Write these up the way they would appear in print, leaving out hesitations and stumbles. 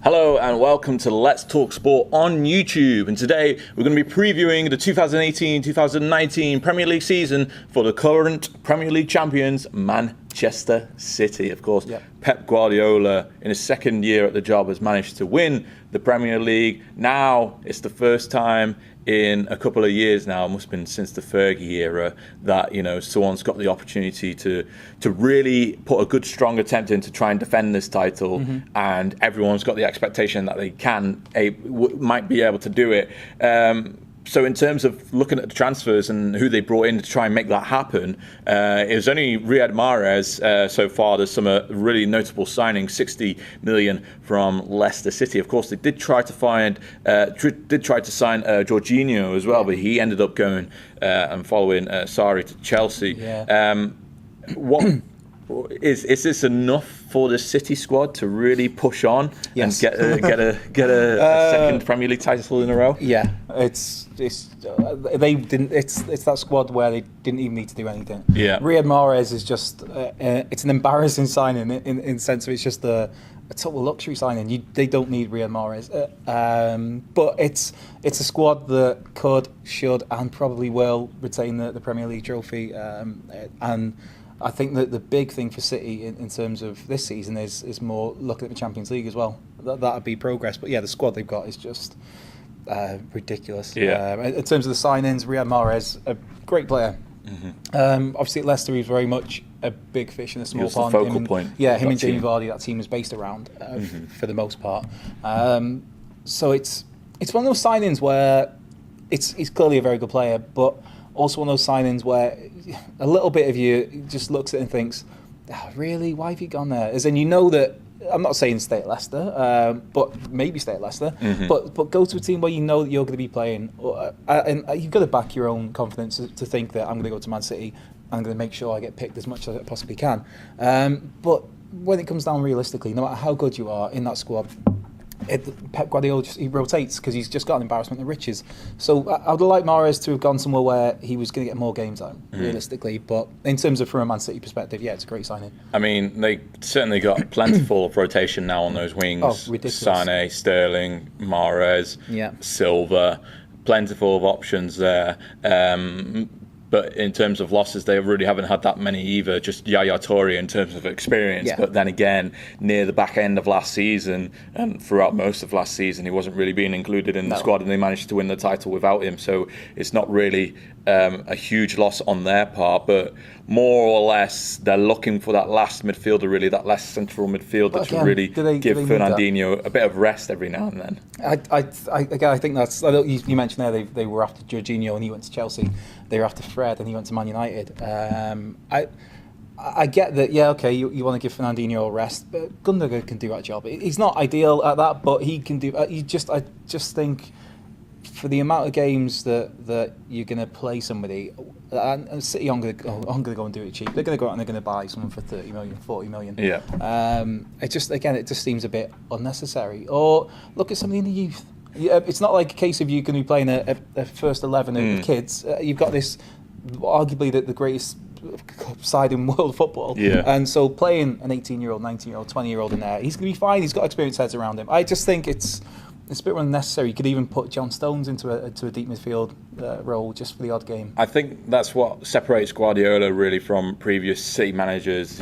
Hello and welcome to Let's Talk Sport on YouTube, and today we're going to be previewing the 2018-2019 Premier League season for the current Premier League champions, Manchester City. Of course, Pep Guardiola, in his second year at the job, has managed to win the Premier League. Now it's the first time in a couple of years now, it must have been since the Fergie era, that someone's got the opportunity to really put a good, strong attempt in to try and defend this title, and everyone's got the expectation that they might be able to do it. So in terms of looking at the transfers and who they brought in to try and make that happen, it was only Riyad Mahrez so far. There's some really notable signings, 60 million from Leicester City. Of course, they did try to sign Jorginho as well, but he ended up going and following Sarri to Chelsea. Is this enough for the City squad to really push on and get a second Premier League title in a row? Yeah, it's that squad where they didn't even need to do anything. Yeah, Riyad Mahrez is just it's an embarrassing signing in the sense of it's just a total luxury signing. They don't need Riyad Mahrez, but it's a squad that could, should, and probably will retain the Premier League trophy, and I think that the big thing for City in terms of this season is more looking at the Champions League as well. That'd be progress. But yeah, the squad they've got is just ridiculous. Yeah. In terms of the signings, Riyad Mahrez, a great player. Obviously at Leicester, he's very much a big fish in a small pond. The focal point. Yeah, him and Jamie Vardy, that team is based around for the most part. So it's one of those signings where he's clearly a very good player, but also one of those signings where a little bit of you just looks at it and thinks, really, why have you gone there? As in, that, I'm not saying stay at Leicester, but maybe stay at Leicester, but go to a team where you know that you're going to be playing, and you've got to back your own confidence to think that I'm going to go to Man City, I'm going to make sure I get picked as much as I possibly can. But when it comes down realistically, no matter how good you are in that squad, Pep Guardiola he rotates because he's just got an embarrassment of riches. So I would like Mahrez to have gone somewhere where he was going to get more game time, realistically. But in terms of from a Man City perspective, yeah, it's a great signing. I mean, they certainly got plentiful of rotation now on those wings. Oh, ridiculous. Sane, Sterling, Mahrez, Silva, plentiful of options there. But in terms of losses, they really haven't had that many either. Just Yaya Toure in terms of experience. Yeah. But then again, near the back end of last season and throughout most of last season, he wasn't really being included in the squad, and they managed to win the title without him. So it's not really a huge loss on their part, but more or less they're looking for that last midfielder, really, that last central midfielder to really give Fernandinho a bit of rest every now and then. I think that's. You mentioned there they were after Jorginho and he went to Chelsea. They were after Fred and he went to Man United. I get that. Yeah, okay. You want to give Fernandinho a rest, but Gundogan can do that job. He's not ideal at that, but he can do. I just think, for the amount of games that you're going to play somebody, and City aren't going to go and do it cheap. They're going to go out and they're going to buy someone for 30 million, 40 million. Yeah. It just seems a bit unnecessary. Or look at somebody in the youth. It's not like a case of you going to be playing a first 11 of kids. You've got this, arguably the greatest side in world football. Yeah. And so playing an 18-year-old, 19-year-old, 20-year-old in there, he's going to be fine. He's got experienced heads around him. I just think it's a bit unnecessary. You could even put John Stones into a deep midfield role just for the odd game. I think that's what separates Guardiola really from previous City managers,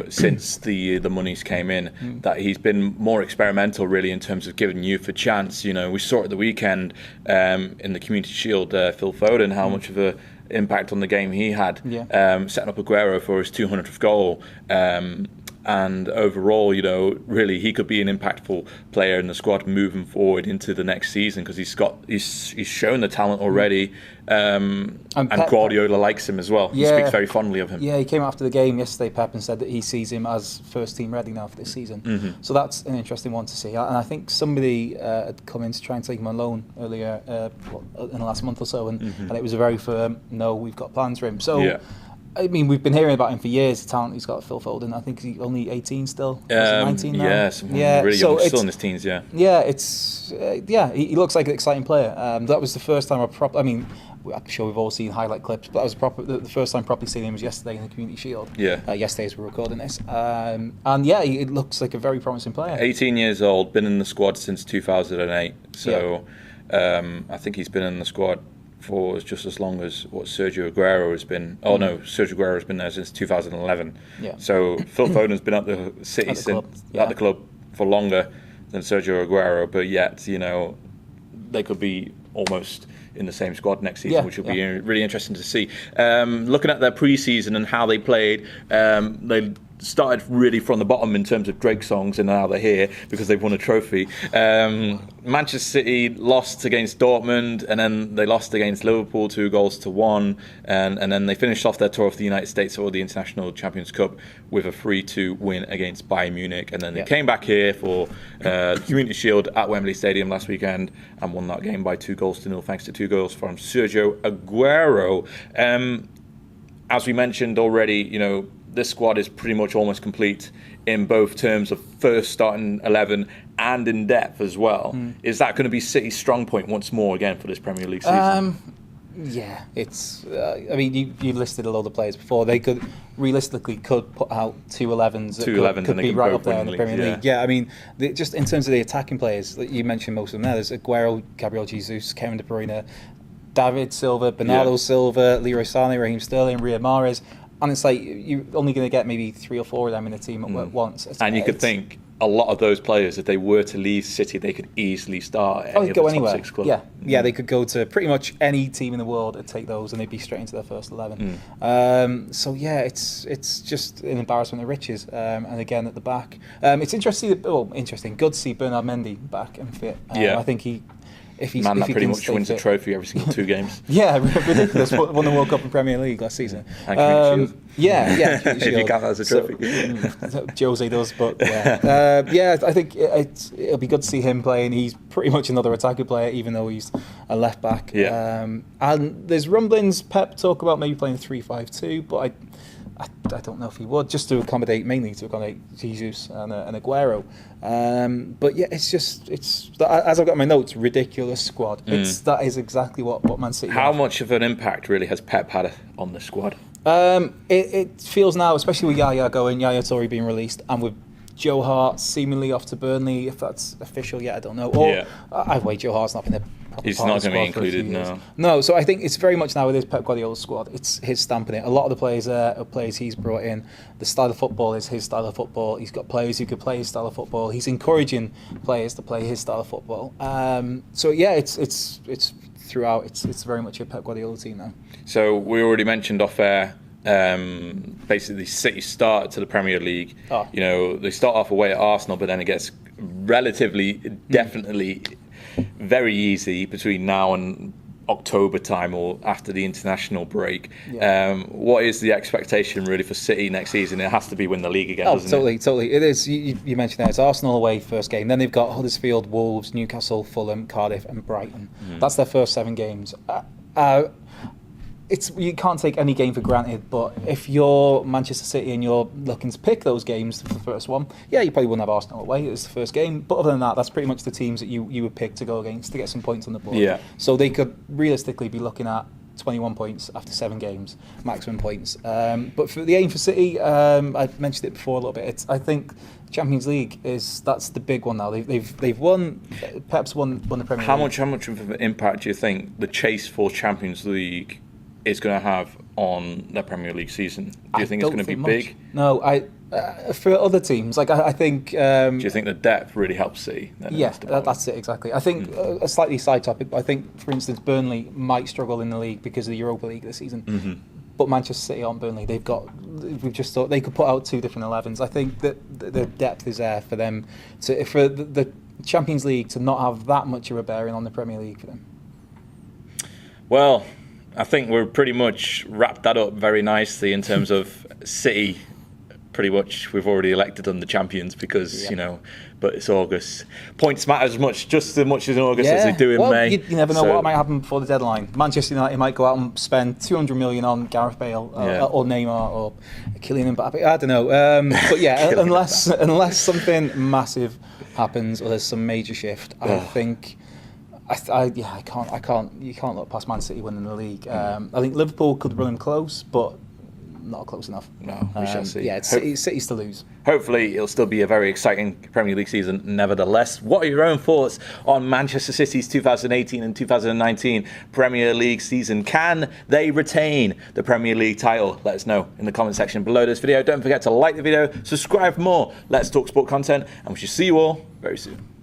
since the monies came in, that he's been more experimental really in terms of giving youth a chance. We saw at the weekend in the Community Shield, Phil Foden, how much of a impact on the game he had, setting up Aguero for his 200th goal. And overall, really he could be an impactful player in the squad moving forward into the next season because he's shown the talent already, and Guardiola likes him as well. He speaks very fondly of him. Yeah, he came after the game yesterday, Pep, and said that he sees him as first team ready now for this season. So that's an interesting one to see. And I think somebody had come in to try and take him on loan earlier in the last month or so, and it was a very firm no. We've got plans for him. So. Yeah. I mean, we've been hearing about him for years, the talent he's got, Phil Foden. I think he's only 18 still. 19 now? Yeah, really young, still in his teens, yeah. Yeah, he looks like an exciting player. That was the first time I'm sure we've all seen highlight clips, but that was the first time properly seeing him was yesterday in the Community Shield. Yeah. Yesterday as we're recording this. And yeah, it looks like a very promising player. 18 years old, been in the squad since 2008. So I think he's been in the squad for just as long as what Sergio Aguero has been. Oh no, Sergio Aguero has been there since 2011. Yeah. So Phil Foden's been at the City at the club for longer than Sergio Aguero, but yet they could be almost in the same squad next season, which will be really interesting to see. Looking at their pre-season and how they played, they started really from the bottom in terms of Drake songs, and now they're here because they've won a trophy. Manchester City lost against Dortmund, and then they lost against Liverpool 2-1, and then they finished off their tour of the United States or the International Champions Cup with a 3-2 win against Bayern Munich, and then they came back here for the Community Shield at Wembley Stadium last weekend and won that game by 2-0 thanks to 2 goals from Sergio Aguero. As we mentioned already, this squad is pretty much almost complete in both terms of first starting 11 and in depth as well. Is that going to be City's strong point once more again for this Premier League season? Yeah, it's. I mean, you listed a lot of players before. They could realistically put out 2 11s that could be right up there in the Premier League. Yeah, I mean, just in terms of the attacking players, that you mentioned most of them there. There's Aguero, Gabriel Jesus, Kevin De Bruyne, David Silva, Bernardo Silva, Leroy Sané, Raheem Sterling, Riyad Mahrez. And it's like you're only going to get maybe 3 or 4 of them in the team at once. And you could think a lot of those players, if they were to leave City, they could easily start at any of the top 6 clubs. Yeah, they could go to pretty much any team in the world and take those, and they'd be straight into their first 11. So yeah, it's just an embarrassment of riches. And again at the back, it's interesting. Good to see Bernard Mendy back and fit. I think he. If he's, Man if that he pretty can much wins a trophy every single 2 games. Yeah, ridiculous. Won the World Cup and Premier League last season. Yeah. If you count that as a trophy. Jose does, but yeah. I think it'll be good to see him playing. He's pretty much another attacking player, even though he's a left back. And there's rumblings, Pep talk about maybe playing 3-5-2, but I don't know if he would, just to accommodate Jesus and Aguero. But yeah, it's as I've got in my notes, ridiculous squad. That is exactly what Man City. How much of an impact really has Pep had on the squad? It feels now, especially with Yaya Toure being released, and with Joe Hart seemingly off to Burnley. If that's official yet, I don't know. I've waited. Joe Hart's not been there. He's not going to be included, no. So I think it's very much now with his Pep Guardiola squad, it's his stamp in it. A lot of the players there are players he's brought in. The style of football is his style of football. He's got players who could play his style of football. He's encouraging players to play his style of football. So yeah, it's throughout. It's very much a Pep Guardiola team now. So we already mentioned off air. Basically, City start to the Premier League. They start off away at Arsenal, but then it gets relatively, definitely very easy between now and October time or after the international break. What is the expectation really for City next season? It has to be win the league again, doesn't it? Totally. It is. You mentioned that it's Arsenal away first game. Then they've got Huddersfield, Wolves, Newcastle, Fulham, Cardiff, and Brighton. That's their first 7 games. You can't take any game for granted, but if you're Manchester City and you're looking to pick those games for the first one, you probably wouldn't have Arsenal away as the first game. But other than that, that's pretty much the teams that you would pick to go against to get some points on the board. Yeah. So they could realistically be looking at 21 points after 7 games, maximum points. But for the aim for City, I mentioned it before a little bit. I think Champions League that's the big one now. They've won. Pep's won the Premier League. How much of an impact do you think the chase for Champions League is going to have on the Premier League season? Do you think it's going to be big? No, for other teams, I think. Do you think the depth really helps City? That's it exactly. I think a slightly side topic, but I think, for instance, Burnley might struggle in the league because of the Europa League this season. But Manchester City aren't Burnley. We've just thought they could put out 2 different 11s. I think that the depth is there for them for the Champions League to not have that much of a bearing on the Premier League for them. Well, I think we're pretty much wrapped that up very nicely in terms of City. Pretty much, we've already elected them the champions because but it's August. Points matter just as much in August as they do in May. You never know what might happen before the deadline. Manchester United might go out and spend 200 million on Gareth Bale or Neymar or Kylian Mbappe. I don't know. But yeah, unless something massive happens or there's some major shift, I think I can't. You can't look past Man City winning the league. I think Liverpool could run him close, but not close enough. No, we shall see. Yeah, it's City's to lose. Hopefully, it'll still be a very exciting Premier League season nevertheless. What are your own thoughts on Manchester City's 2018 and 2019 Premier League season? Can they retain the Premier League title? Let us know in the comment section below this video. Don't forget to like the video, subscribe for more Let's Talk Sport content, and we shall see you all very soon.